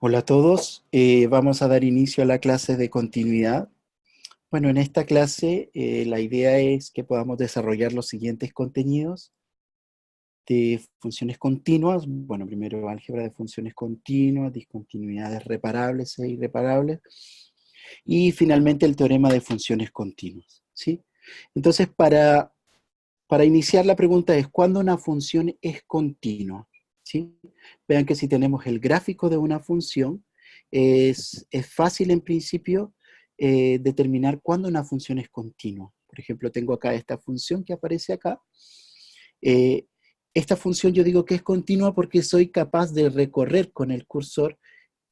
Hola a todos, vamos a dar inicio a la clase de continuidad. Bueno, en esta clase la idea es que podamos desarrollar los siguientes contenidos de funciones continuas. Bueno, primero álgebra de funciones continuas, discontinuidades reparables e irreparables, y finalmente el teorema de funciones continuas, ¿sí? Entonces, para iniciar la pregunta es, ¿cuándo una función es continua? ¿Sí? Vean que si tenemos el gráfico de una función, es fácil en principio determinar cuándo una función es continua. Por ejemplo, tengo acá esta función que aparece acá. Eh, esta función yo digo que es continua porque soy capaz de recorrer con el cursor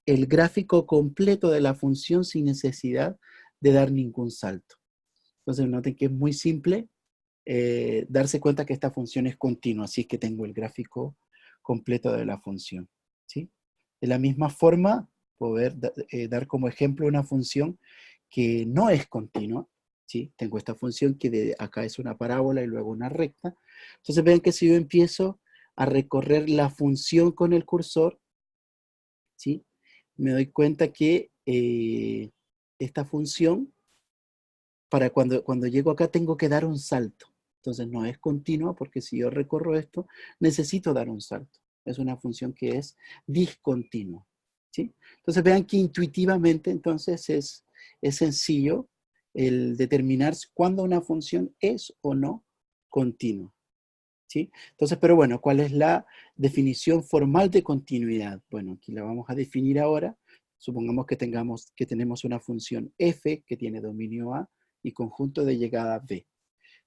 el gráfico completo de la función sin necesidad de dar ningún salto. Entonces noten que es muy simple darse cuenta que esta función es continua, así es que tengo el gráfico completo de la función, ¿sí? De la misma forma, poder dar como ejemplo una función que no es continua, ¿sí? Tengo esta función que de acá es una parábola y luego una recta. Entonces ven que si yo empiezo a recorrer la función con el cursor, ¿sí? Me doy cuenta que esta función cuando llego acá tengo que dar un salto. Entonces no es continua porque si yo recorro esto, necesito dar un salto. Es una función que es discontinua. ¿Sí? Entonces vean que intuitivamente entonces es sencillo el determinar cuándo una función es o no continua. ¿Sí? Entonces, pero bueno, ¿cuál es la definición formal de continuidad? Bueno, aquí la vamos a definir ahora. Supongamos que tenemos una función f que tiene dominio A y conjunto de llegada B.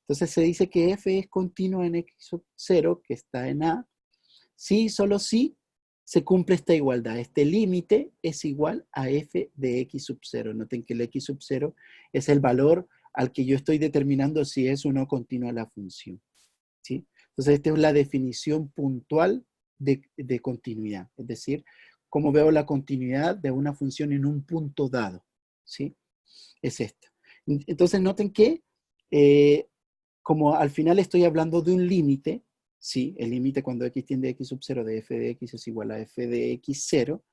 Entonces se dice que f es continua en x sub 0, que está en A, si solo si se cumple esta igualdad. Este límite es igual a f de x sub 0. Noten que el x sub 0 es el valor al que yo estoy determinando si es o no continua la función. ¿Sí? Entonces, esta es la definición puntual de continuidad, es decir, cómo veo la continuidad de una función en un punto dado, ¿sí? Es esta. Entonces, noten que eh, como al final estoy hablando de un límite, ¿sí? El límite cuando x tiende a x sub 0 de f de x es igual a f de x 0,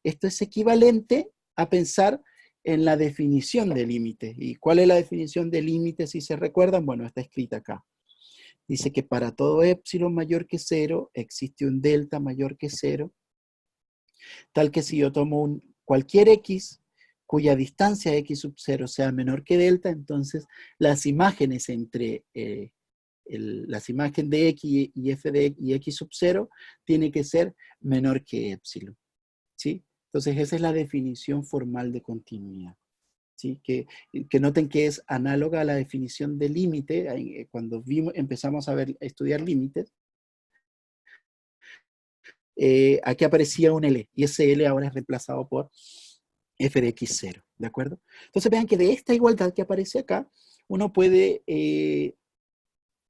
esto es equivalente a pensar en la definición de límite. ¿Y cuál es la definición de límite si se recuerdan? Bueno, está escrita acá. Dice que para todo épsilon mayor que 0 existe un delta mayor que 0, tal que si yo tomo cualquier x cuya distancia x sub 0 sea menor que delta, entonces las imágenes entre las imágenes de x y f de x, y x sub 0 tiene que ser menor que épsilon. ¿Sí? Entonces esa es la definición formal de continuidad. ¿Sí? Que noten que es análoga a la definición de límite. Cuando empezamos a estudiar límites, aquí aparecía un L, y ese L ahora es reemplazado por f de x0, ¿de acuerdo? Entonces vean que de esta igualdad que aparece acá, uno puede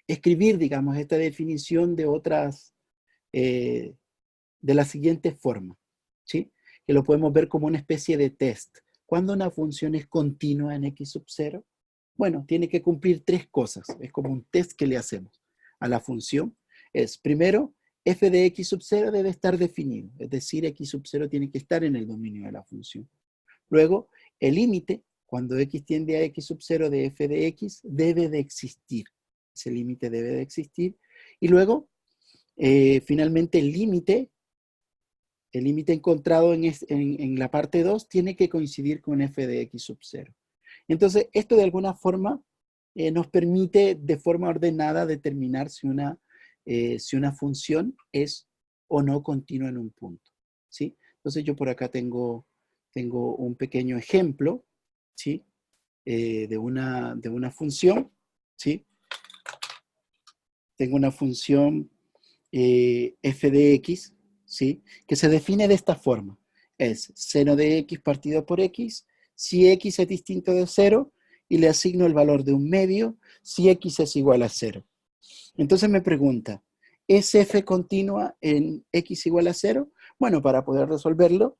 escribir, digamos, esta definición de otras, eh, de la siguiente forma, ¿sí? Que lo podemos ver como una especie de test. Cuando una función es continua en x sub 0, bueno, tiene que cumplir tres cosas. Es como un test que le hacemos a la función. Es, primero, f de x sub 0 debe estar definido, es decir, x sub 0 tiene que estar en el dominio de la función. Luego, el límite, cuando x tiende a x sub 0 de f de x, debe de existir. Ese límite debe de existir. Y luego, finalmente, el límite encontrado en la parte 2 tiene que coincidir con f de x sub 0. Entonces, esto de alguna forma nos permite de forma ordenada determinar si una función es o no continua en un punto. ¿Sí? Entonces yo por acá tengo un pequeño ejemplo, ¿sí? De una función, ¿sí? Tengo una función f de x, ¿sí? Que se define de esta forma. Es seno de x partido por x, si x es distinto de 0, y le asigno el valor de un medio si x es igual a 0. Entonces me pregunta, ¿es f continua en x igual a 0? Bueno, para poder resolverlo,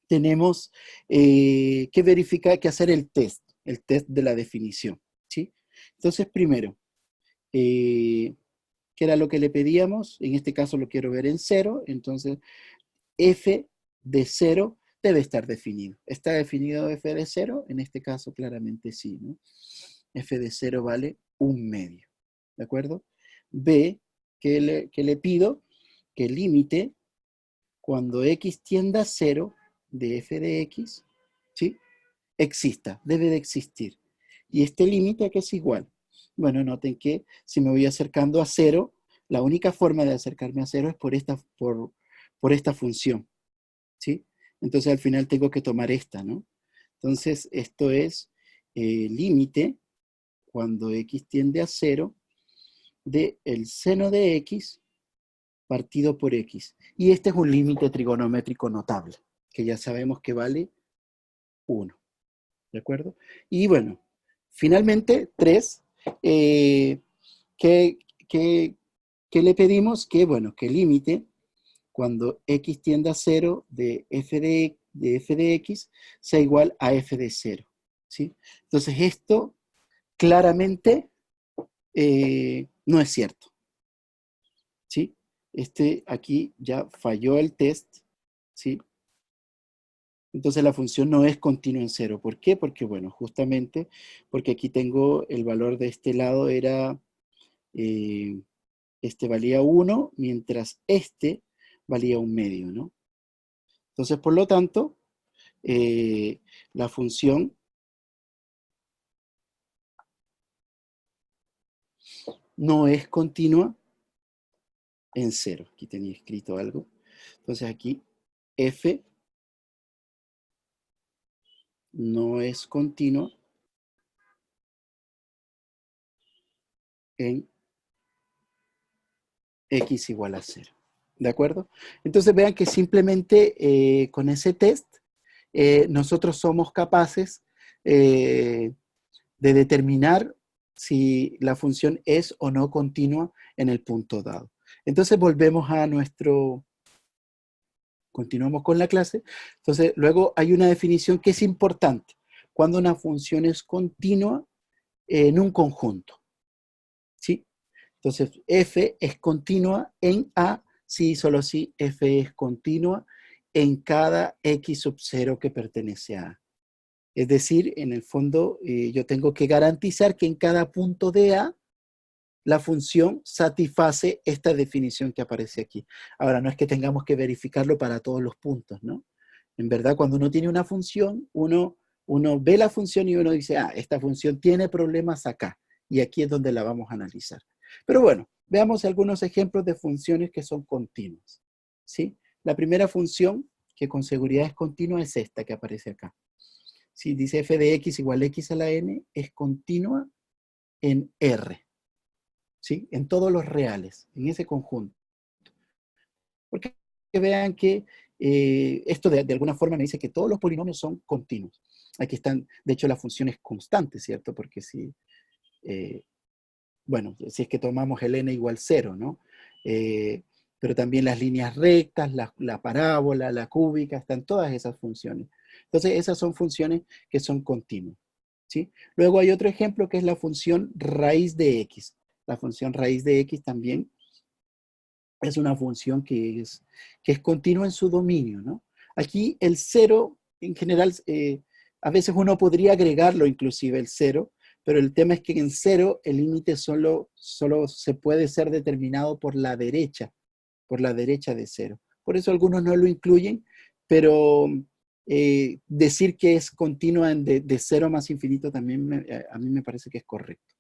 tenemos que verificar, que hacer el test de la definición, ¿sí? Entonces, primero, ¿qué era lo que le pedíamos? En este caso lo quiero ver en 0, entonces f de 0 debe estar definido. ¿Está definido f de 0? En este caso claramente sí, ¿no? F de 0 vale 1/2, ¿de acuerdo? B, ¿qué le pido? Que el límite cuando x tienda a 0 de f de x, ¿sí? Exista, debe de existir. ¿Y este límite a qué es igual? Bueno, noten que si me voy acercando a 0, la única forma de acercarme a 0 es por esta función, ¿sí? Entonces al final tengo que tomar esta, ¿no? Entonces esto es límite cuando x tiende a 0 de el seno de x partido por x. Y este es un límite trigonométrico notable, que ya sabemos que vale 1. ¿De acuerdo? Y bueno, finalmente, 3, ¿qué le pedimos? Que, bueno, que el límite, cuando x tienda a 0 de f de x, sea igual a f de 0. ¿Sí? Entonces, esto claramente no es cierto. ¿Sí? Aquí ya falló el test, ¿sí? Entonces la función no es continua en 0. ¿Por qué? Porque, bueno, justamente porque aquí tengo el valor de este lado era, este valía 1, mientras este valía 1/2, ¿no? Entonces, por lo tanto, la función no es continua en 0. Aquí tenía escrito algo. Entonces aquí f no es continua en x igual a 0. ¿De acuerdo? Entonces vean que simplemente con ese test nosotros somos capaces de determinar si la función es o no continua en el punto dado. Entonces volvemos a continuamos con la clase. Entonces luego hay una definición que es importante. Cuando una función es continua en un conjunto. ¿Sí? Entonces, f es continua en A si y solo si f es continua en cada x sub 0 que pertenece a A. Es decir, en el fondo, yo tengo que garantizar que en cada punto de A la función satisface esta definición que aparece aquí. Ahora, no es que tengamos que verificarlo para todos los puntos, ¿no? En verdad, cuando uno tiene una función, uno ve la función y uno dice, esta función tiene problemas acá. Y aquí es donde la vamos a analizar. Pero bueno, veamos algunos ejemplos de funciones que son continuas. ¿Sí? La primera función que con seguridad es continua es esta que aparece acá. Si dice f de x igual a x a la n, es continua en R. ¿Sí? En todos los reales, en ese conjunto. Porque vean que esto de alguna forma me dice que todos los polinomios son continuos. Aquí están, de hecho, las funciones constantes, ¿cierto? Porque si, bueno, si es que tomamos el n igual 0, ¿no? Pero también las líneas rectas, la parábola, la cúbica, están todas esas funciones. Entonces, esas son funciones que son continuas, ¿sí? Luego hay otro ejemplo que es la función raíz de x. La función raíz de x también es una función que es continua en su dominio, ¿no? Aquí el 0, en general, a veces uno podría agregarlo inclusive el 0, pero el tema es que en 0 el límite solo se puede ser determinado por la derecha de 0. Por eso algunos no lo incluyen, pero decir que es continua de 0 más infinito también a mí me parece que es correcto,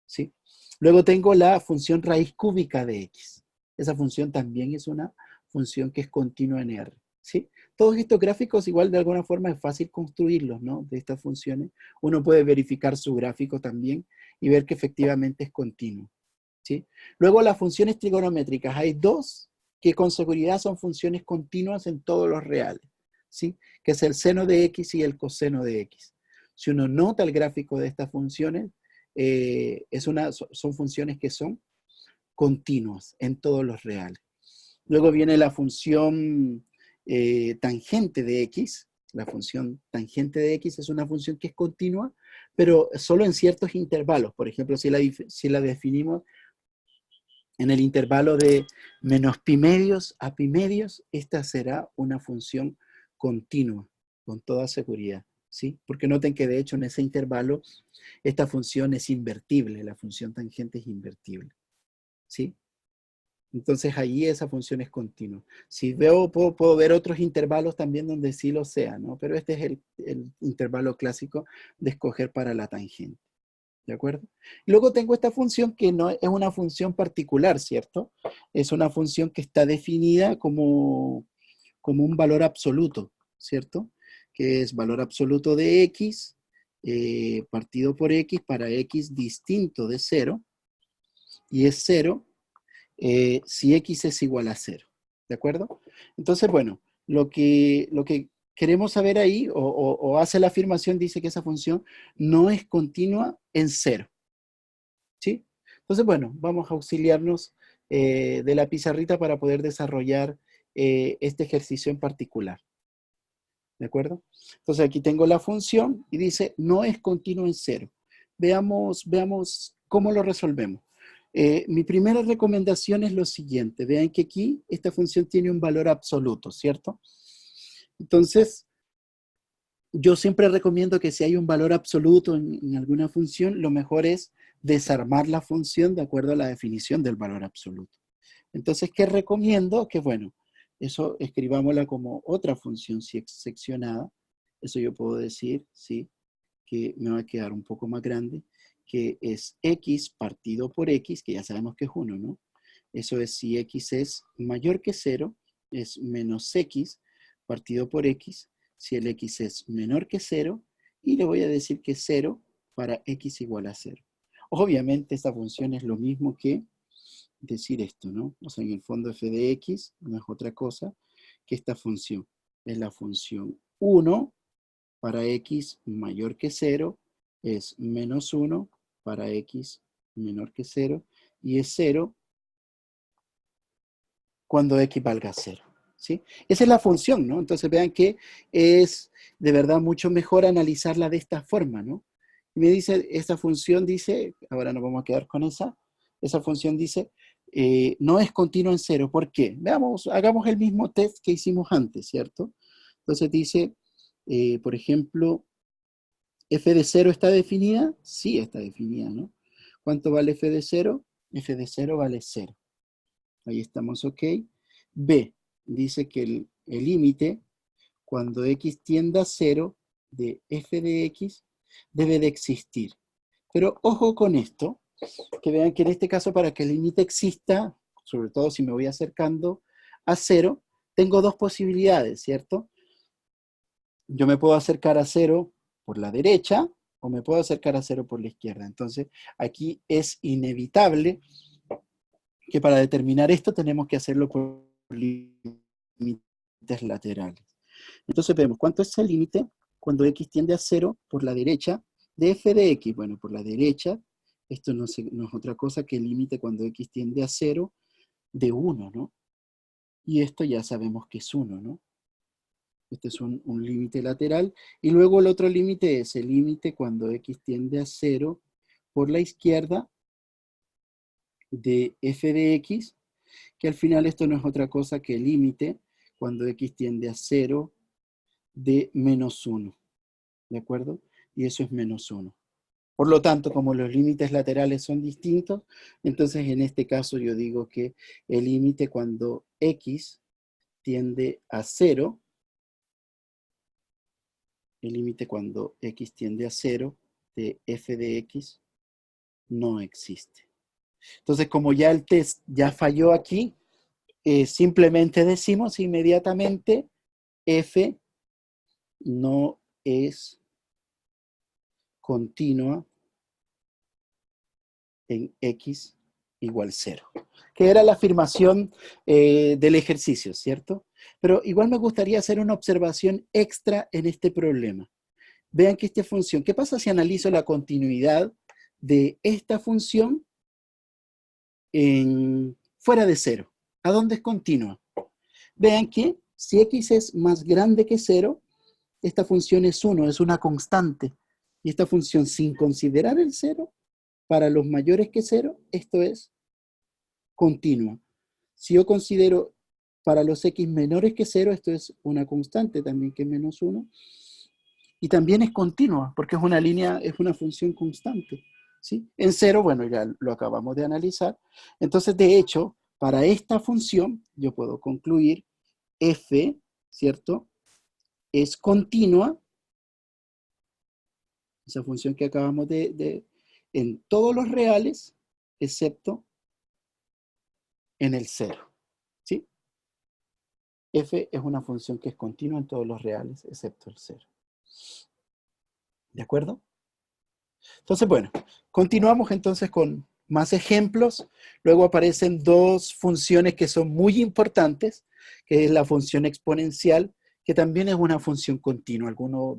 ¿sí? Luego tengo la función raíz cúbica de x. Esa función también es una función que es continua en R, ¿sí? Todos estos gráficos igual de alguna forma es fácil construirlos, ¿no? De estas funciones. Uno puede verificar su gráfico también y ver que efectivamente es continuo, ¿sí? Luego las funciones trigonométricas. Hay dos que con seguridad son funciones continuas en todos los reales, ¿sí? Que es el seno de x y el coseno de x. Si uno nota el gráfico de estas funciones, son funciones que son continuas en todos los reales. Luego viene la función tangente de x. La función tangente de x es una función que es continua, pero solo en ciertos intervalos. Por ejemplo, si la definimos en el intervalo de menos pi medios a pi medios, esta será una función continua, con toda seguridad, ¿sí? Porque noten que de hecho en ese intervalo esta función es invertible, la función tangente es invertible, ¿sí? Entonces ahí esa función es continua. Si veo, puedo ver otros intervalos también donde sí lo sea, ¿no? Pero este es el intervalo clásico de escoger para la tangente. ¿De acuerdo? Y luego tengo esta función que no es una función particular, ¿cierto? Es una función que está definida como un valor absoluto, ¿cierto? Que es valor absoluto de x partido por x para x distinto de 0, y es 0 si x es igual a 0, ¿de acuerdo? Entonces, bueno, lo que queremos saber ahí, o hace la afirmación, dice que esa función no es continua en 0, ¿sí? Entonces, bueno, vamos a auxiliarnos de la pizarrita para poder desarrollar este ejercicio en particular, ¿de acuerdo? Entonces aquí tengo la función y dice no es continuo en 0. Veamos cómo lo resolvemos. Mi primera recomendación es lo siguiente. Vean que aquí esta función tiene un valor absoluto, ¿cierto? Entonces, yo siempre recomiendo que si hay un valor absoluto en alguna función, lo mejor es desarmar la función de acuerdo a la definición del valor absoluto. Entonces, ¿qué recomiendo? Que bueno, eso escribámosla como otra función seccionada. Eso yo puedo decir, ¿sí? Que me va a quedar un poco más grande, que es x partido por x, que ya sabemos que es 1, ¿no? Eso es si x es mayor que 0, es menos x partido por x, si el x es menor que 0, y le voy a decir que 0 para x igual a 0. Obviamente esta función es lo mismo que decir esto, ¿no? O sea, en el fondo f de x no es otra cosa que esta función. Es la función 1 para x mayor que 0, es menos 1 para x menor que 0, y es 0 cuando x valga 0, ¿sí? Esa es la función, ¿no? Entonces vean que es de verdad mucho mejor analizarla de esta forma, ¿no? Y me dice, esta función dice, ahora nos vamos a quedar con esa función dice, no es continua en 0. ¿Por qué? Veamos, hagamos el mismo test que hicimos antes, ¿cierto? Entonces dice, por ejemplo, ¿f de 0 está definida? Sí está definida, ¿no? ¿Cuánto vale f de 0? F de 0 vale 0. Ahí estamos ok. B, dice que el límite, cuando x tienda a 0, de f de x, debe de existir. Pero ojo con esto, que vean que en este caso para que el límite exista, sobre todo si me voy acercando a 0, tengo dos posibilidades, ¿cierto? Yo me puedo acercar a 0 por la derecha o me puedo acercar a 0 por la izquierda. Entonces, aquí es inevitable que para determinar esto tenemos que hacerlo por límites laterales. Entonces vemos, ¿cuánto es el límite cuando x tiende a 0 por la derecha de f de x? Bueno, por la derecha, esto no es otra cosa que el límite cuando x tiende a 0 de 1, ¿no? Y esto ya sabemos que es 1, ¿no? Este es un límite lateral. Y luego el otro límite es el límite cuando x tiende a 0 por la izquierda de f de x, que al final esto no es otra cosa que el límite cuando x tiende a 0 de menos 1. ¿De acuerdo? Y eso es menos 1. Por lo tanto, como los límites laterales son distintos, entonces en este caso yo digo que el límite cuando x tiende a 0, el límite cuando x tiende a 0 de f de x no existe. Entonces, como ya el test ya falló aquí, simplemente decimos inmediatamente f no es continua en x igual 0. Que era la afirmación del ejercicio, ¿cierto? Pero igual me gustaría hacer una observación extra en este problema. Vean que esta función, ¿qué pasa si analizo la continuidad de esta función fuera de 0? ¿A dónde es continua? Vean que si x es más grande que 0, esta función es 1, es una constante. Y esta función, sin considerar el 0, para los mayores que 0, esto es continua. Si yo considero Para los x menores que 0, esto es una constante también que es menos 1. Y también es continua, porque es una línea, es una función constante. ¿Sí? En 0, bueno, ya lo acabamos de analizar. Entonces, de hecho, para esta función, yo puedo concluir f, ¿cierto? Es continua, esa función que acabamos en todos los reales, excepto en el 0. ¿Sí? F es una función que es continua en todos los reales, excepto el 0. ¿De acuerdo? Entonces, bueno, continuamos entonces con más ejemplos. Luego aparecen dos funciones que son muy importantes, que es la función exponencial, que también es una función continua. Alguno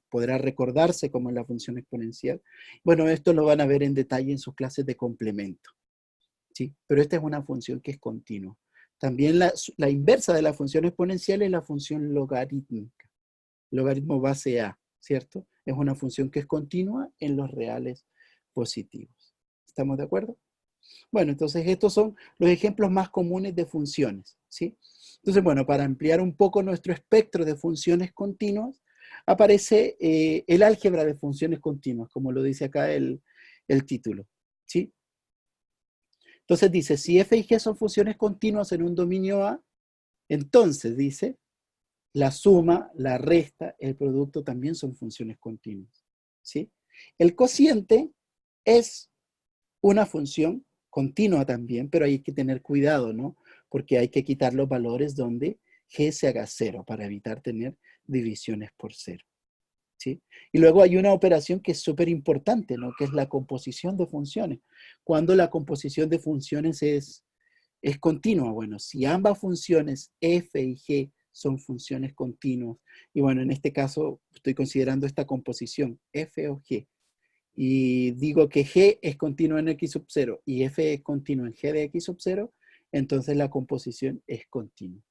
podrá recordarse cómo es la función exponencial. Bueno, esto lo van a ver en detalle en sus clases de complemento. ¿Sí? Pero esta es una función que es continua. También la inversa de la función exponencial es la función logarítmica. Logaritmo base A, ¿cierto? Es una función que es continua en los reales positivos. ¿Estamos de acuerdo? Bueno, entonces estos son los ejemplos más comunes de funciones, ¿sí? Entonces, bueno, para ampliar un poco nuestro espectro de funciones continuas, aparece el álgebra de funciones continuas, como lo dice acá el título, ¿sí? Entonces dice, si f y g son funciones continuas en un dominio A, entonces dice, la suma, la resta, el producto también son funciones continuas, ¿sí? El cociente es una función continua también, pero hay que tener cuidado, ¿no? Porque hay que quitar los valores donde g se haga 0 para evitar tener divisiones por 0, ¿sí? Y luego hay una operación que es súper importante, ¿no? Que es la composición de funciones. Cuando la composición de funciones es continua. Bueno, si ambas funciones f y g son funciones continuas, y bueno, en este caso estoy considerando esta composición, f o g, y digo que g es continuo en x sub 0 y f es continuo en g de x sub 0, entonces la composición es continua.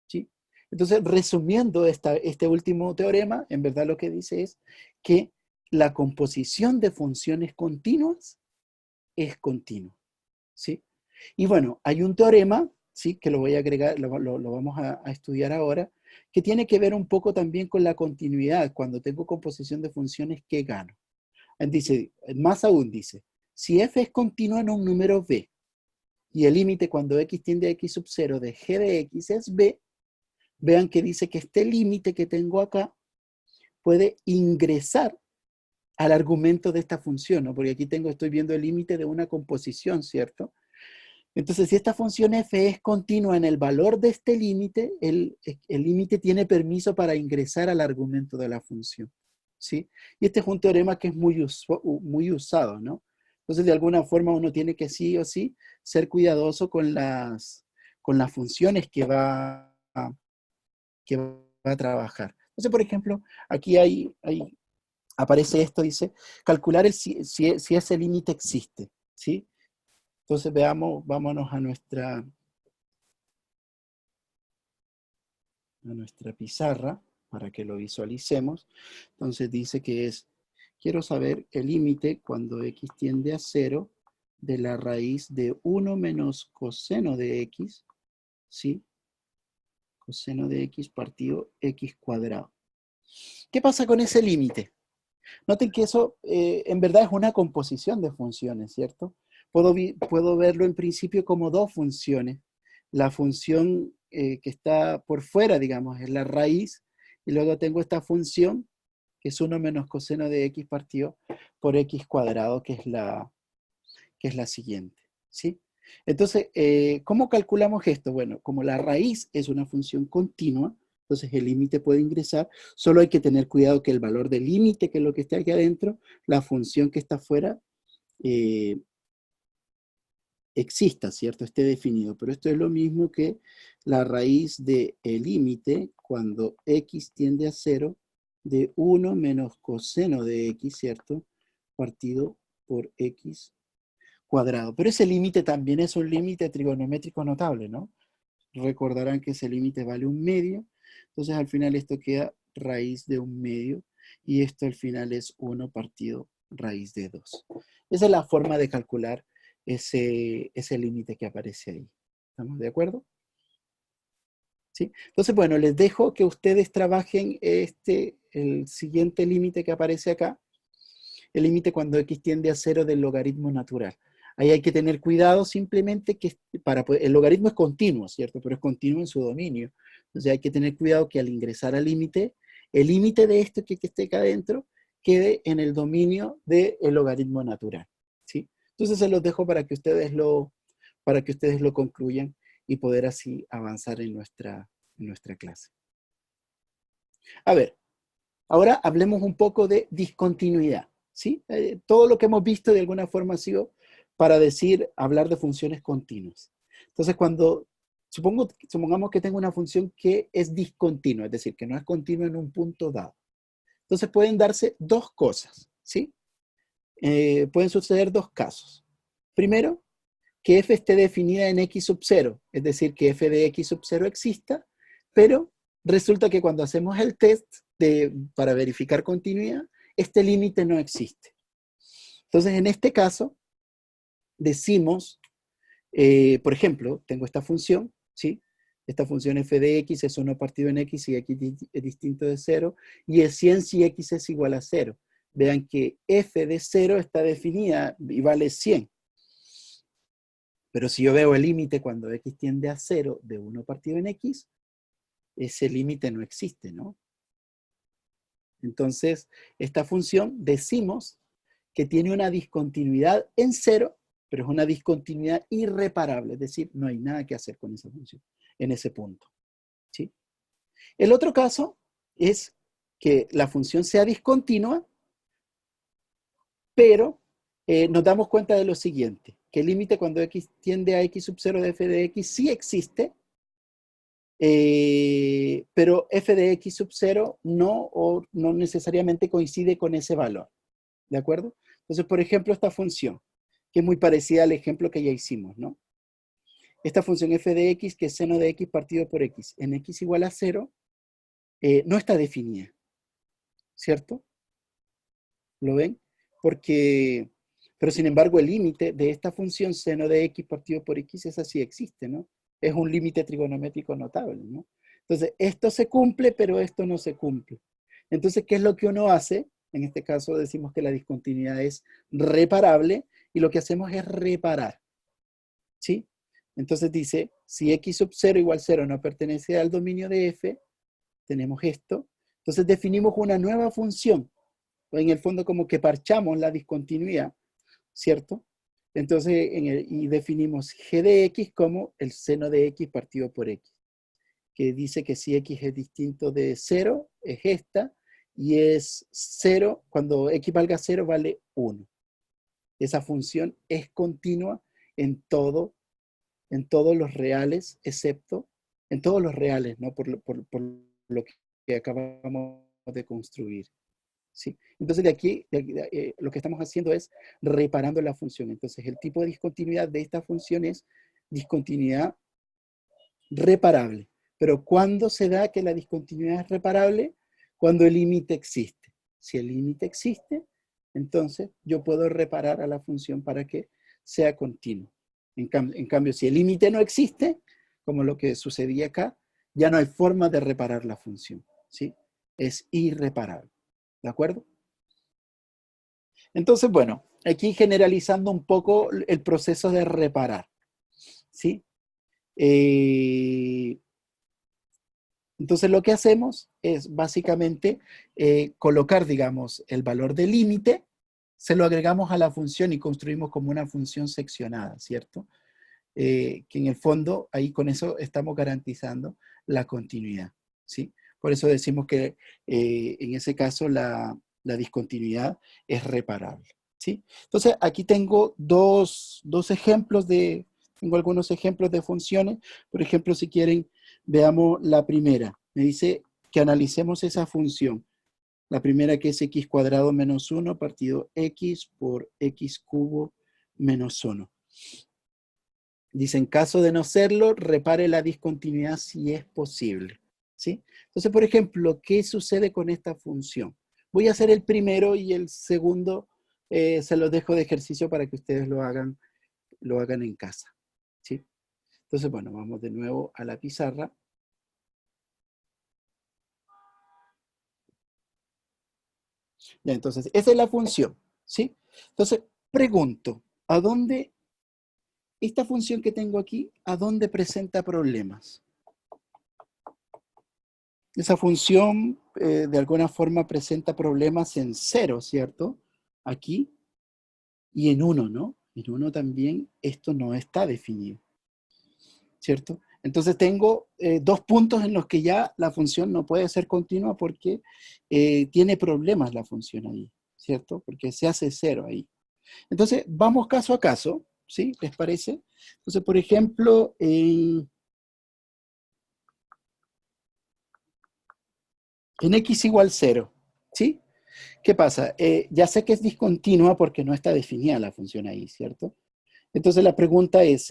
¿Sí? Entonces, resumiendo este último teorema, en verdad lo que dice es que la composición de funciones continuas es continua. ¿Sí? Y bueno, hay un teorema, ¿sí? Que lo voy a agregar, lo vamos a estudiar ahora, que tiene que ver un poco también con la continuidad. Cuando tengo composición de funciones, ¿qué gano? Dice, más aún dice, si f es continua en un número b, y el límite cuando x tiende a x sub 0 de g de x es b, vean que dice que este límite que tengo acá puede ingresar al argumento de esta función, ¿no? Porque aquí estoy viendo el límite de una composición, ¿cierto? Entonces, si esta función f es continua en el valor de este límite, el límite tiene permiso para ingresar al argumento de la función, ¿sí? Y este es un teorema que es muy usado, ¿no? Entonces, de alguna forma uno tiene que sí o sí ser cuidadoso con las funciones que va a trabajar. Entonces, por ejemplo, aquí aparece esto, dice, calcular si ese límite existe, ¿sí? Entonces vámonos a nuestra pizarra para que lo visualicemos. Entonces dice que quiero saber el límite cuando x tiende a 0 de la raíz de 1 menos coseno de x, ¿sí? Coseno de x partido x cuadrado. ¿Qué pasa con ese límite? Noten que eso en verdad es una composición de funciones, ¿cierto? Puedo verlo en principio como dos funciones. La función que está por fuera, digamos, es la raíz, y luego tengo esta función, que es 1 menos coseno de x partido por x cuadrado, que es la siguiente, ¿sí? Entonces, ¿cómo calculamos esto? Bueno, como la raíz es una función continua, entonces el límite puede ingresar, solo hay que tener cuidado que el valor del límite, que es lo que está aquí adentro, la función que está afuera, eh, exista, ¿cierto? Esté definido. Pero esto es lo mismo que la raíz del límite cuando x tiende a 0 de 1 menos coseno de x, ¿cierto? Partido por x cuadrado. Pero ese límite también es un límite trigonométrico notable, ¿no? Recordarán que ese límite vale 1/2, entonces al final esto queda raíz de 1/2 y esto al final es 1 partido raíz de 2. Esa es la forma de calcular ese límite que aparece ahí. ¿Estamos de acuerdo? ¿sí? Entonces, bueno, les dejo que ustedes trabajen el siguiente límite que aparece acá, el límite cuando x tiende a 0 del logaritmo natural. Ahí hay que tener cuidado simplemente que el logaritmo es continuo, ¿cierto? Pero es continuo en su dominio. Entonces hay que tener cuidado que al ingresar al límite, el límite de esto que esté acá adentro quede en el dominio del logaritmo natural, ¿sí? Entonces se los dejo para que ustedes lo concluyan y poder así avanzar en nuestra clase. A ver, ahora hablemos un poco de discontinuidad, ¿sí? Todo lo que hemos visto de alguna forma ha sido para hablar de funciones continuas. Entonces, supongamos que tengo una función que es discontinua, es decir, que no es continua en un punto dado. Entonces pueden darse dos cosas, ¿sí? Pueden suceder dos casos. Primero, que f esté definida en x sub 0, es decir, que f de x sub 0 exista, pero resulta que cuando hacemos el test para verificar continuidad, este límite no existe. Entonces, en este caso, decimos, por ejemplo, tengo esta función, ¿sí? Esta función f de x es 1 partido en x y x es distinto de 0, y es 100 si x es igual a 0. Vean que f de 0 está definida y vale 100. Pero si yo veo el límite cuando x tiende a 0 de 1 partido en x, ese límite no existe, ¿no? Entonces, esta función decimos que tiene una discontinuidad en 0, pero es una discontinuidad irreparable, es decir, no hay nada que hacer con esa función en ese punto, ¿sí? El otro caso es que la función sea discontinua, pero nos damos cuenta de lo siguiente, que el límite cuando x tiende a x sub 0 de f de x sí existe, pero f de x sub 0 no necesariamente coincide con ese valor, ¿de acuerdo? Entonces, por ejemplo, esta función, que es muy parecida al ejemplo que ya hicimos, ¿no? Esta función f de x, que es seno de x partido por x, en x igual a 0, no está definida, ¿cierto? ¿Lo ven? Pero sin embargo, el límite de esta función seno de x partido por x, esa sí existe, ¿no? Es un límite trigonométrico notable, ¿no? Entonces, esto se cumple, pero esto no se cumple. Entonces, ¿qué es lo que uno hace? En este caso decimos que la discontinuidad es reparable y lo que hacemos es reparar, ¿sí? Entonces dice, si x sub 0 igual 0 no pertenece al dominio de f, tenemos esto. Entonces definimos una nueva función, o en el fondo como que parchamos la discontinuidad, ¿cierto? Entonces, y definimos g de x como el seno de x partido por x, que dice que si x es distinto de 0, es esta, y es 0, cuando x valga 0, vale 1. Esa función es continua en todos los reales, excepto en todos los reales, ¿no? Por lo que acabamos de construir, ¿sí? Entonces, lo que estamos haciendo es reparando la función. Entonces, el tipo de discontinuidad de esta función es discontinuidad reparable. Pero ¿cuándo se da que la discontinuidad es reparable? Cuando el límite existe. Si el límite existe, entonces yo puedo reparar a la función para que sea continua. En cambio, si el límite no existe, como lo que sucedía acá, ya no hay forma de reparar la función, ¿sí? Es irreparable. ¿De acuerdo? Entonces, bueno, aquí generalizando un poco el proceso de reparar, ¿sí? Entonces lo que hacemos es básicamente colocar, digamos, el valor del límite, se lo agregamos a la función y construimos como una función seccionada, ¿cierto? Que en el fondo, ahí con eso estamos garantizando la continuidad, ¿sí? Por eso decimos que en ese caso la discontinuidad es reparable, ¿sí? Entonces aquí tengo dos ejemplos tengo algunos ejemplos de funciones. Por ejemplo, si quieren, veamos la primera. Me dice que analicemos esa función. La primera, que es x cuadrado menos 1 partido x por x cubo menos 1. Dice, en caso de no serlo, repare la discontinuidad si es posible, ¿sí? Entonces, por ejemplo, ¿qué sucede con esta función? Voy a hacer el primero y el segundo se los dejo de ejercicio para que ustedes lo hagan en casa, ¿sí? Entonces, bueno, vamos de nuevo a la pizarra. Ya, entonces, esa es la función, ¿sí? Entonces, pregunto, ¿a dónde, esta función que tengo aquí, a dónde presenta problemas? Esa función, de alguna forma, presenta problemas en 0, ¿cierto? Aquí, y en 1, ¿no? En 1 también esto no está definido, ¿cierto? Entonces tengo dos puntos en los que ya la función no puede ser continua porque tiene problemas la función ahí, ¿cierto? Porque se hace 0 ahí. Entonces, vamos caso a caso, ¿sí? ¿Les parece? Entonces, por ejemplo, en x igual 0, ¿sí? ¿Qué pasa? Ya sé que es discontinua porque no está definida la función ahí, ¿cierto? Entonces la pregunta es,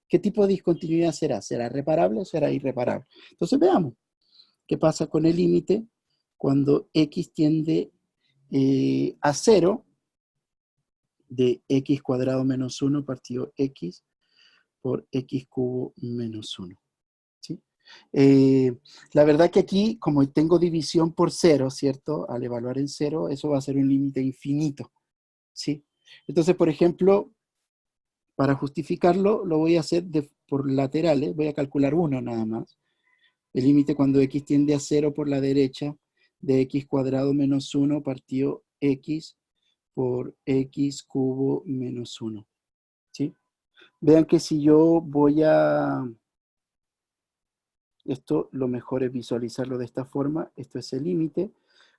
¿qué tipo de discontinuidad será? ¿Será reparable o será irreparable? Entonces veamos, ¿qué pasa con el límite cuando x tiende a 0 de x cuadrado menos 1 partido x por x cubo menos 1? ¿Sí? La verdad que aquí, como tengo división por 0, ¿cierto? Al evaluar en 0, eso va a ser un límite infinito, ¿sí? Entonces, por ejemplo, para justificarlo, lo voy a hacer por laterales, voy a calcular uno nada más. El límite cuando x tiende a 0 por la derecha de x cuadrado menos 1 partido x por x cubo menos 1, ¿sí? Vean que si yo voy a... Esto lo mejor es visualizarlo de esta forma. Esto es el límite.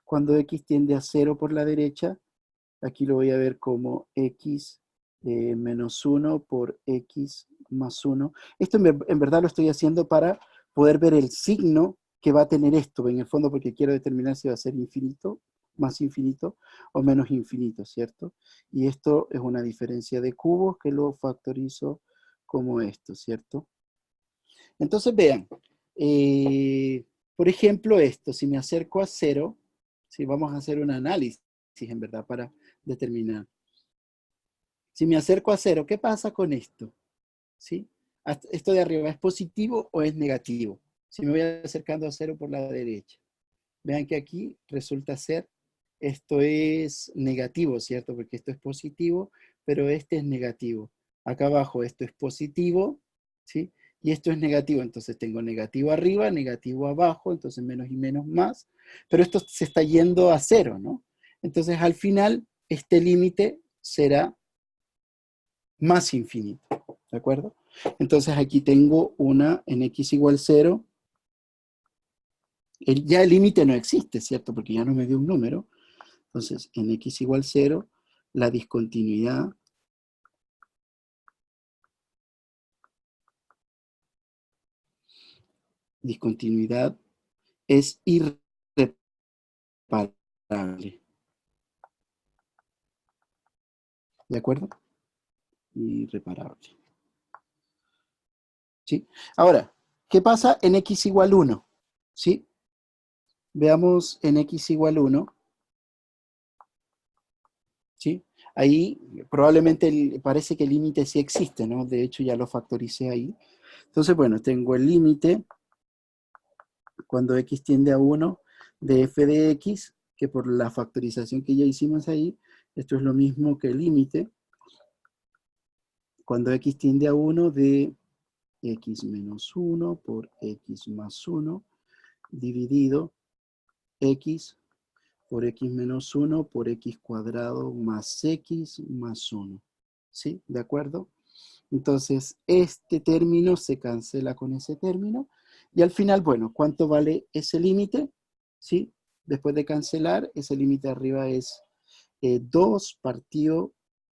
Cuando x tiende a 0 por la derecha, aquí lo voy a ver como x menos 1 por x más 1. Esto en verdad lo estoy haciendo para poder ver el signo que va a tener esto, en el fondo porque quiero determinar si va a ser infinito, más infinito o menos infinito, ¿cierto? Y esto es una diferencia de cubos que lo factorizo como esto, ¿cierto? Entonces vean, por ejemplo esto, si me acerco a 0, si vamos a hacer un análisis en verdad para determinar. Si me acerco a 0, ¿qué pasa con esto? ¿Sí? ¿Esto de arriba es positivo o es negativo? Si me voy acercando a 0 por la derecha. Vean que aquí resulta ser, esto es negativo, ¿cierto? Porque esto es positivo, pero este es negativo. Acá abajo esto es positivo, ¿sí? Y esto es negativo, entonces tengo negativo arriba, negativo abajo, entonces menos y menos más, pero esto se está yendo a 0, ¿no? Entonces al final este límite será más infinito, ¿de acuerdo? Entonces aquí tengo una en x igual 0, ya el límite no existe, ¿cierto? Porque ya no me dio un número. Entonces, en x igual 0, la discontinuidad es irreparable. ¿De acuerdo? Irreparable. ¿Sí? Ahora, ¿qué pasa en x igual 1? ¿Sí? Veamos en x igual 1. ¿Sí? Ahí probablemente parece que el límite sí existe, ¿no? De hecho ya lo factoricé ahí. Entonces, bueno, tengo el límite cuando x tiende a 1 de f de x, que por la factorización que ya hicimos ahí, esto es lo mismo que el límite cuando x tiende a 1 de x menos 1 por x más 1 dividido x por x menos 1 por x cuadrado más x más 1. ¿Sí? ¿De acuerdo? Entonces, este término se cancela con ese término. Y al final, bueno, ¿cuánto vale ese límite? ¿Sí? Después de cancelar, ese límite arriba es 2 partido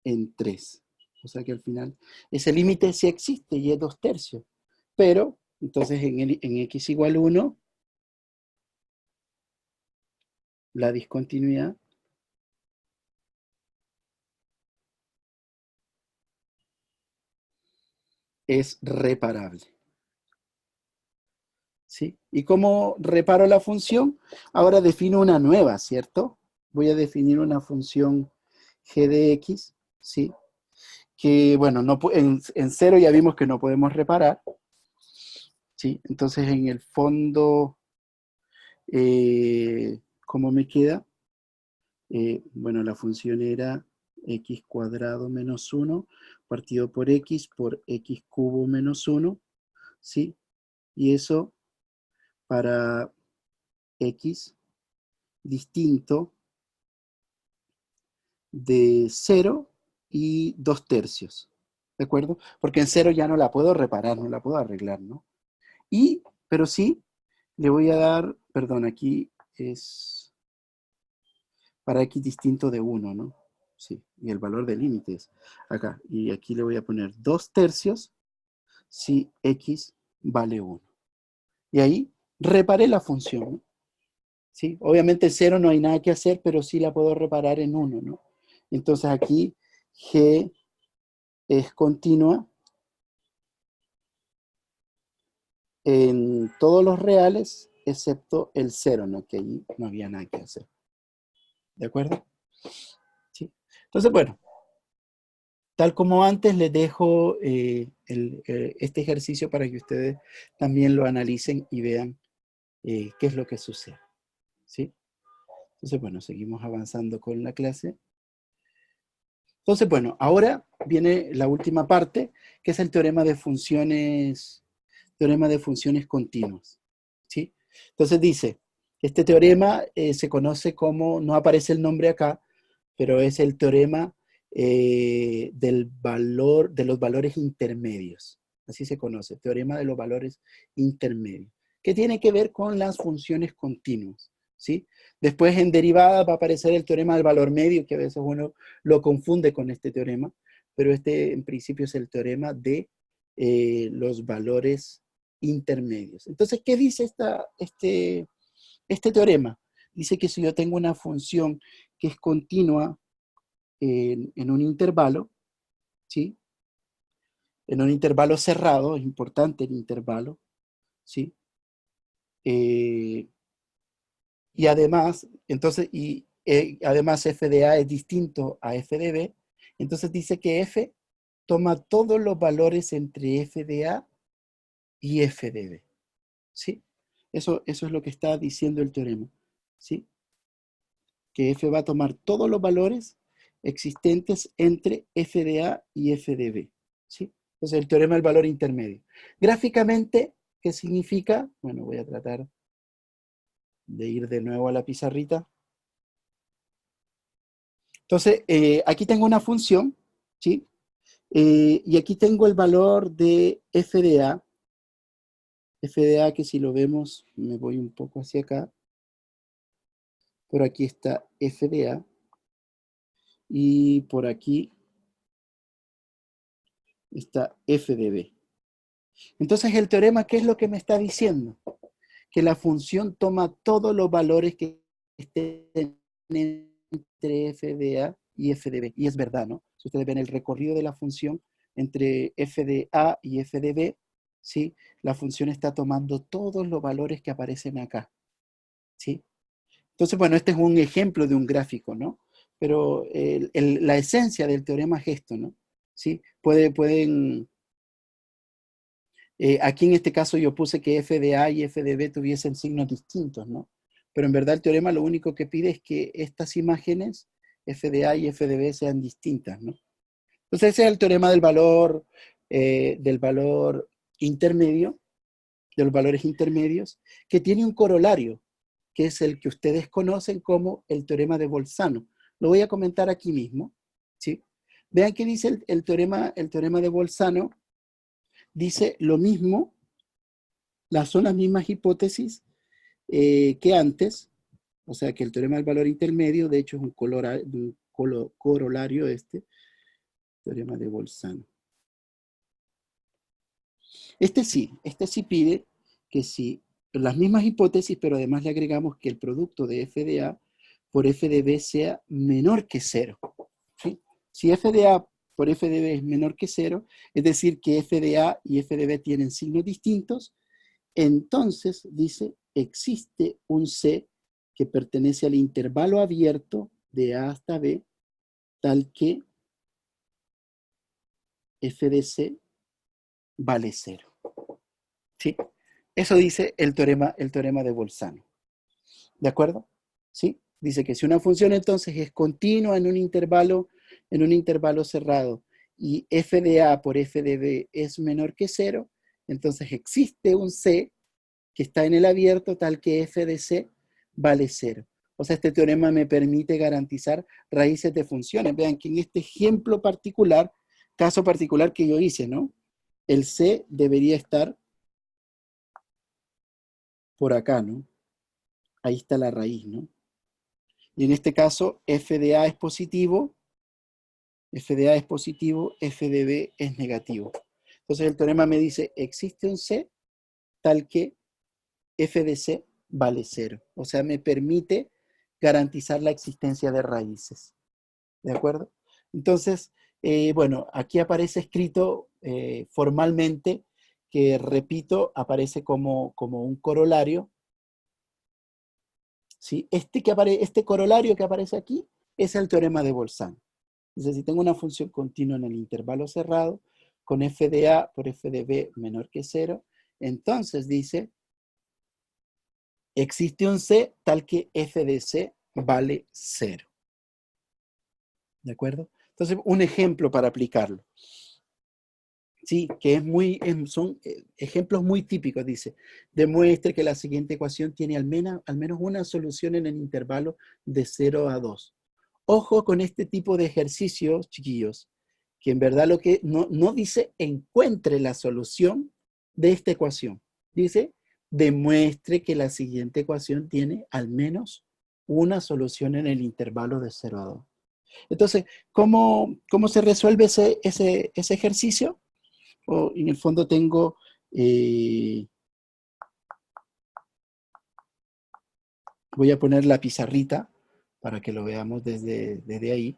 en 3. O sea que al final, ese límite sí existe y es 2/3. Pero, entonces en x igual 1, la discontinuidad es reparable. ¿Sí? ¿Y cómo reparo la función? Ahora defino una nueva, ¿cierto? Voy a definir una función g de x, ¿sí? Que, bueno, no, en 0 ya vimos que no podemos reparar, ¿sí? Entonces, en el fondo, ¿cómo me queda? Bueno, la función era x cuadrado menos 1 partido por x cubo menos 1, ¿sí? Y eso para x distinto de 0 y 2/3, ¿de acuerdo? Porque en 0 ya no la puedo reparar, no la puedo arreglar, ¿no? Pero sí, le voy a dar, perdón, aquí es para x distinto de 1, ¿no? Sí, y el valor del límite es acá. Y aquí le voy a poner 2/3 si x vale 1. Y ahí reparé la función, ¿no? ¿Sí? Obviamente 0 no hay nada que hacer, pero sí la puedo reparar en 1, ¿no? Entonces aquí g es continua en todos los reales, excepto el 0, ¿no? Que ahí no había nada que hacer. ¿De acuerdo? ¿Sí? Entonces, bueno, tal como antes, les dejo este ejercicio para que ustedes también lo analicen y vean qué es lo que sucede. ¿Sí? Entonces, bueno, seguimos avanzando con la clase. Entonces, bueno, ahora viene la última parte, que es el teorema de funciones continuas. ¿Sí? Entonces dice, este teorema se conoce como, no aparece el nombre acá, pero es el teorema del valor, de los valores intermedios. Así se conoce, teorema de los valores intermedios, que tiene que ver con las funciones continuas. ¿Sí? Después en derivadas va a aparecer el teorema del valor medio, que a veces uno lo confunde con este teorema, pero este en principio es el teorema de los valores intermedios. Entonces, ¿qué dice este teorema? Dice que si yo tengo una función que es continua en un intervalo, ¿sí? En un intervalo cerrado, es importante el intervalo, ¿sí? Eh, y además, entonces, además f de A es distinto a f de B, entonces dice que f toma todos los valores entre f de A y f de B, ¿sí? Eso es lo que está diciendo el teorema, ¿sí? Que f va a tomar todos los valores existentes entre f de A y f de B, ¿sí? Entonces el teorema del valor intermedio. Gráficamente, ¿qué significa? Bueno, voy a tratar de ir de nuevo a la pizarrita. Entonces, aquí tengo una función, ¿sí? Y aquí tengo el valor de f de A. F de A que si lo vemos, me voy un poco hacia acá. Por aquí está f de A. Y por aquí está f de B. Entonces el teorema, ¿qué es lo que me está diciendo? Que la función toma todos los valores que estén entre f de A y f de B. Y es verdad, ¿no? Si ustedes ven el recorrido de la función entre f de A y f de B, ¿sí? La función está tomando todos los valores que aparecen acá, ¿sí? Entonces, bueno, este es un ejemplo de un gráfico, ¿no? Pero la esencia del teorema es esto, ¿no? ¿Sí? Pueden aquí en este caso yo puse que f de A y f de B tuviesen signos distintos, ¿no? Pero en verdad el teorema lo único que pide es que estas imágenes, f de A y f de B, sean distintas, ¿no? Entonces ese es el teorema del valor intermedio, de los valores intermedios, que tiene un corolario, que es el que ustedes conocen como el teorema de Bolzano. Lo voy a comentar aquí mismo, ¿sí? Vean que dice el teorema de Bolzano, dice lo mismo, son las mismas hipótesis que antes, o sea que el teorema del valor intermedio, de hecho es un corolario teorema de Bolzano. Este sí pide que si las mismas hipótesis, pero además le agregamos que el producto de f de A por f de B sea menor que 0. ¿Sí? Si f de A por f de B es menor que 0, es decir, que f de A y f de B tienen signos distintos, entonces dice, existe un C que pertenece al intervalo abierto de A hasta B, tal que f de C vale 0. ¿Sí? Eso dice el teorema de Bolzano. ¿De acuerdo? ¿Sí? Dice que si una función entonces es continua en un intervalo cerrado y f de a por f de b es menor que cero, entonces existe un c que está en el abierto tal que f de c vale cero. O sea, este teorema me permite garantizar raíces de funciones. Vean que en este ejemplo particular, caso particular que yo hice, ¿no? El c debería estar por acá, ¿no? Ahí está la raíz, ¿no? Y en este caso, f de a es positivo, f de a es positivo, f de b es negativo. Entonces el teorema me dice, existe un c tal que f de c vale cero. O sea, me permite garantizar la existencia de raíces. ¿De acuerdo? Entonces, bueno, aquí aparece escrito formalmente, que repito, aparece como un corolario. ¿Sí? Este corolario que aparece aquí es el teorema de Bolzano. Entonces, si tengo una función continua en el intervalo cerrado, con f de a por f de b menor que cero, entonces dice, existe un c tal que f de c vale cero. ¿De acuerdo? Entonces, un ejemplo para aplicarlo. Sí, que son ejemplos muy típicos, dice. Demuestre que la siguiente ecuación tiene al menos una solución en el intervalo de 0 a 2. Ojo con este tipo de ejercicios, chiquillos, que en verdad lo que no dice encuentre la solución de esta ecuación. Dice, demuestre que la siguiente ecuación tiene al menos una solución en el intervalo de 0 a 2. Entonces, ¿cómo se resuelve ese ejercicio? En el fondo tengo, voy a poner la pizarrita para que lo veamos desde ahí.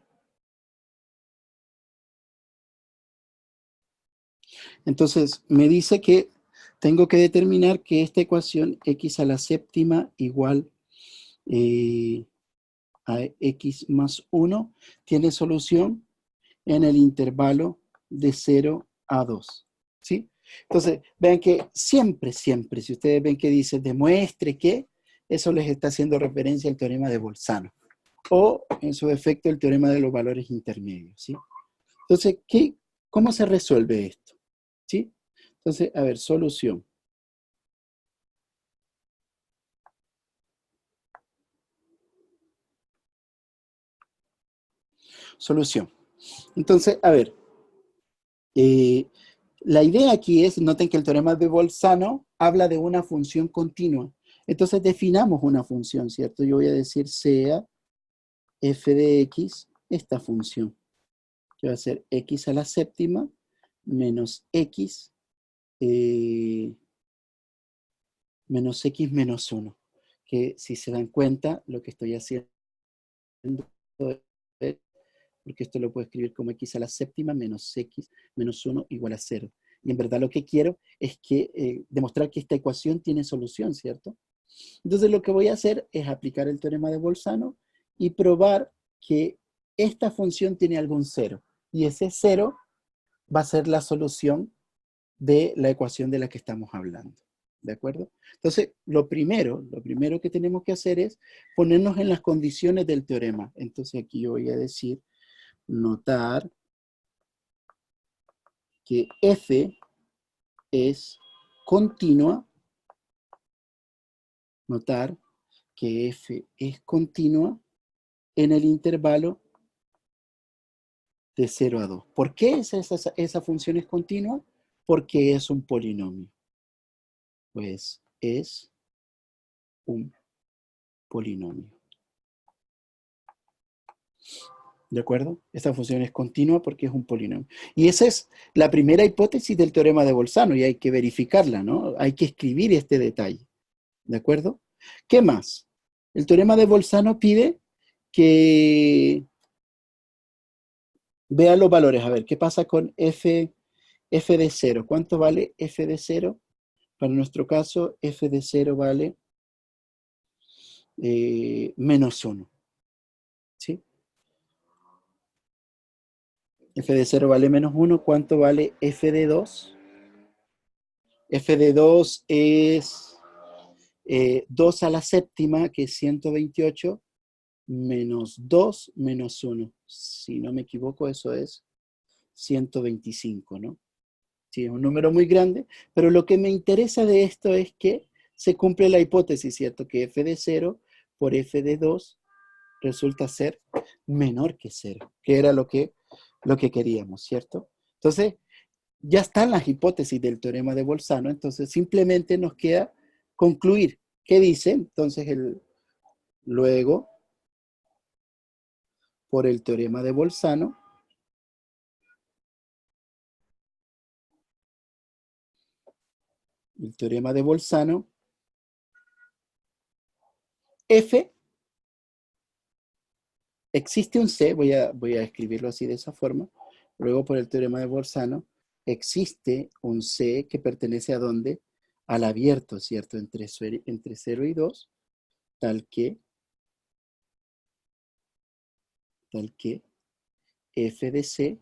Entonces, me dice que tengo que determinar que esta ecuación x a la séptima igual a x más 1 tiene solución en el intervalo de 0 a 2. ¿Sí? Entonces, vean que siempre, si ustedes ven que dice demuestre que, eso les está haciendo referencia al teorema de Bolzano. O, en su defecto, el teorema de los valores intermedios. ¿Sí? Entonces, ¿cómo se resuelve esto? ¿Sí? Entonces, a ver, solución. Solución. Entonces, a ver, la idea aquí es, noten que el teorema de Bolzano habla de una función continua. Entonces definamos una función, ¿cierto? Yo voy a decir sea f de x, esta función, que va a ser x a la séptima menos x menos x menos 1. Que si se dan cuenta, lo que estoy haciendo es, porque esto lo puedo escribir como x a la séptima menos x menos 1 igual a 0. Y en verdad lo que quiero es que demostrar que esta ecuación tiene solución, ¿cierto? Entonces lo que voy a hacer es aplicar el teorema de Bolzano y probar que esta función tiene algún cero. Y ese cero va a ser la solución de la ecuación de la que estamos hablando. ¿De acuerdo? Entonces, lo primero que tenemos que hacer es ponernos en las condiciones del teorema. Entonces aquí yo voy a decir, notar que f es continua, notar que f es continua en el intervalo de 0 a 2. ¿Por qué esa función es continua? Porque es un polinomio. Pues es un polinomio. ¿De acuerdo? Esta función es continua porque es un polinomio. Y esa es la primera hipótesis del teorema de Bolzano y hay que verificarla, ¿no? Hay que escribir este detalle. ¿De acuerdo? ¿Qué más? El teorema de Bolzano pide que vea los valores. A ver, ¿qué pasa con f de 0? ¿Cuánto vale f de 0? Para nuestro caso, f de 0 vale menos 1. ¿Sí? F de 0 vale menos 1. ¿Cuánto vale f de 2? F de 2 es 2 a la séptima, que es 128, menos 2 menos 1. Si no me equivoco, eso es 125, ¿no? Sí, es un número muy grande, pero lo que me interesa de esto es que se cumple la hipótesis, ¿cierto? Que f de 0 por f de 2 resulta ser menor que 0, que era lo que queríamos, ¿cierto? Entonces, ya están las hipótesis del teorema de Bolzano, entonces simplemente nos queda concluir. ¿Qué dice? Entonces, luego, por el teorema de Bolzano, el teorema de Bolzano, F, existe un C, voy a escribirlo así de esa forma, luego por el teorema de Bolzano, existe un C que pertenece a dónde? Al abierto, ¿cierto? Entre 0 y 2, tal que f de C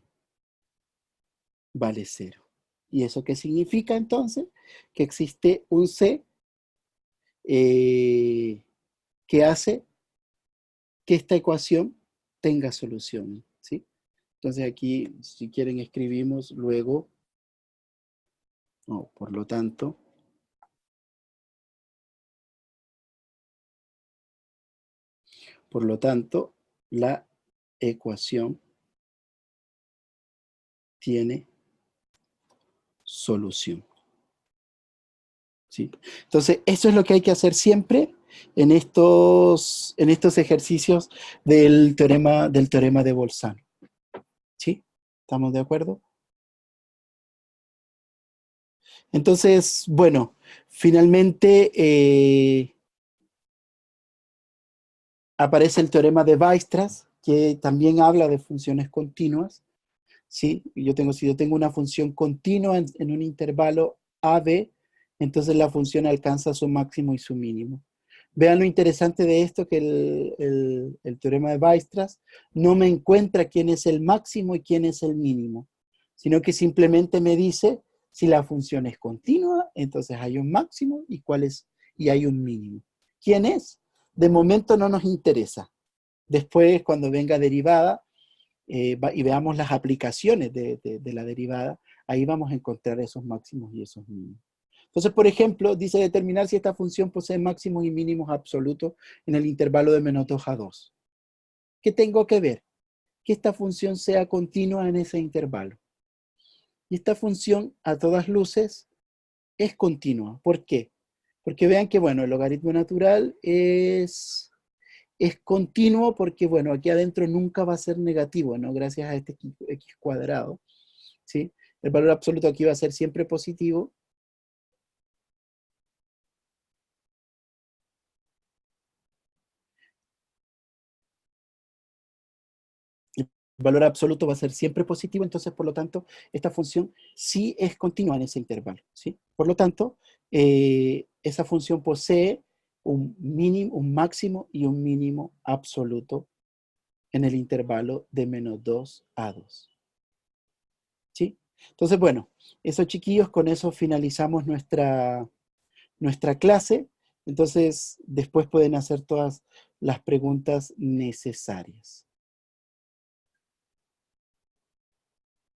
vale 0. ¿Y eso qué significa entonces? Que existe un C que hace que esta ecuación tenga solución, ¿sí? Entonces aquí, si quieren, escribimos luego, por lo tanto, la ecuación tiene solución, ¿sí? Entonces, eso es lo que hay que hacer siempre en estos ejercicios del teorema de Bolzano, ¿sí? ¿Estamos de acuerdo? Entonces, bueno, finalmente aparece el teorema de Weierstrass, que también habla de funciones continuas, ¿sí? Si yo tengo una función continua en un intervalo AB, entonces la función alcanza su máximo y su mínimo. Vean lo interesante de esto, que el teorema de Weierstrass no me encuentra quién es el máximo y quién es el mínimo, sino que simplemente me dice si la función es continua, entonces hay un máximo y hay un mínimo. ¿Quién es? De momento no nos interesa. Después, cuando venga derivada, y veamos las aplicaciones de la derivada, ahí vamos a encontrar esos máximos y esos mínimos. Entonces, por ejemplo, dice determinar si esta función posee máximos y mínimos absolutos en el intervalo de menos 2 a 2. ¿Qué tengo que ver? Que esta función sea continua en ese intervalo. Y esta función, a todas luces, es continua. ¿Por qué? Porque vean que, bueno, el logaritmo natural es continuo porque, bueno, aquí adentro nunca va a ser negativo, ¿no? Gracias a este x cuadrado, ¿sí? El valor absoluto aquí va a ser siempre positivo. El valor absoluto va a ser siempre positivo, entonces, por lo tanto, esta función sí es continua en ese intervalo, ¿sí? Por lo tanto, esa función posee un máximo y un mínimo absoluto en el intervalo de menos 2 a 2. ¿Sí? Entonces, bueno, eso, chiquillos, con eso finalizamos nuestra clase. Entonces, después pueden hacer todas las preguntas necesarias.